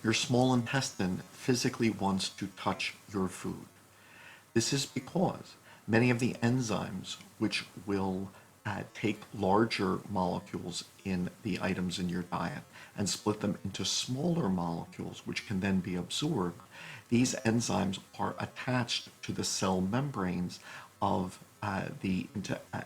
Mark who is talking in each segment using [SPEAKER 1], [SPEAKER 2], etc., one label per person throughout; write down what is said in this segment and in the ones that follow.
[SPEAKER 1] Your small intestine physically wants to touch your food. This is because many of the enzymes which will take larger molecules in the items in your diet and split them into smaller molecules which can then be absorbed, these enzymes are attached to the cell membranes of the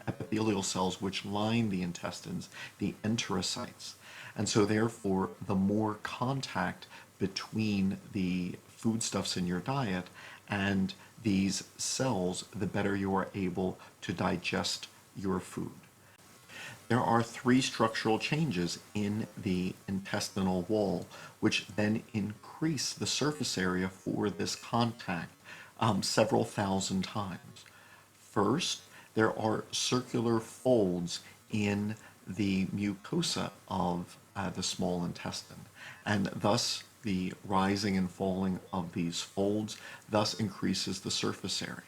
[SPEAKER 1] epithelial cells which line the intestines, the enterocytes. And so therefore, the more contact between the foodstuffs in your diet and these cells, the better you are able to digest your food. There are three structural changes in the intestinal wall, which then increase the surface area for this contact several thousand times. First, there are circular folds in the mucosa of the small intestine, and thus the rising and falling of these folds thus increases the surface area.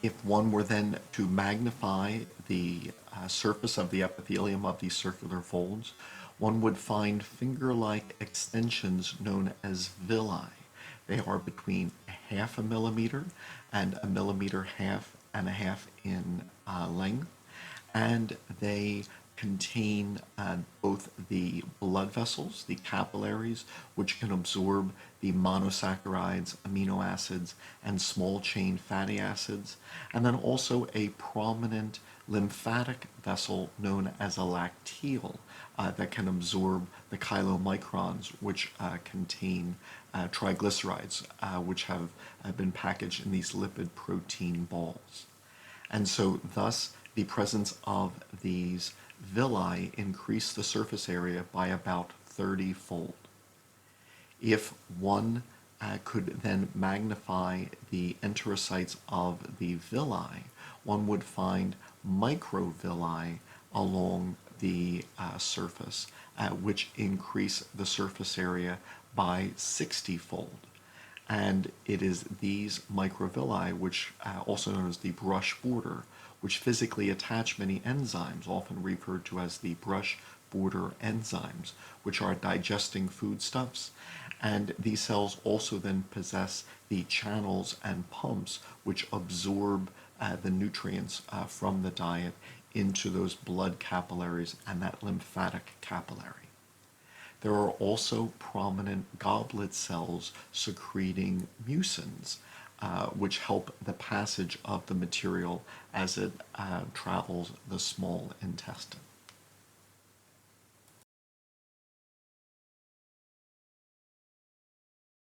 [SPEAKER 1] If one were then to magnify the surface of the epithelium of these circular folds, one would find finger-like extensions known as villi. They are between half a millimeter and a millimeter and a half in length, and they contain both the blood vessels, the capillaries, which can absorb the monosaccharides, amino acids, and small chain fatty acids, and then also a prominent lymphatic vessel known as a lacteal that can absorb the chylomicrons, which contain triglycerides, which have been packaged in these lipid protein balls. And so thus the presence of these villi increase the surface area by about 30-fold. If one could then magnify the enterocytes of the villi, one would find microvilli along the surface, which increase the surface area by 60-fold. And it is these microvilli, which also known as the brush border, which physically attach many enzymes, often referred to as the brush border enzymes, which are digesting foodstuffs. And these cells also then possess the channels and pumps which absorb the nutrients from the diet into those blood capillaries and that lymphatic capillary. There are also prominent goblet cells secreting mucins, which help the passage of the material as it travels the small intestine.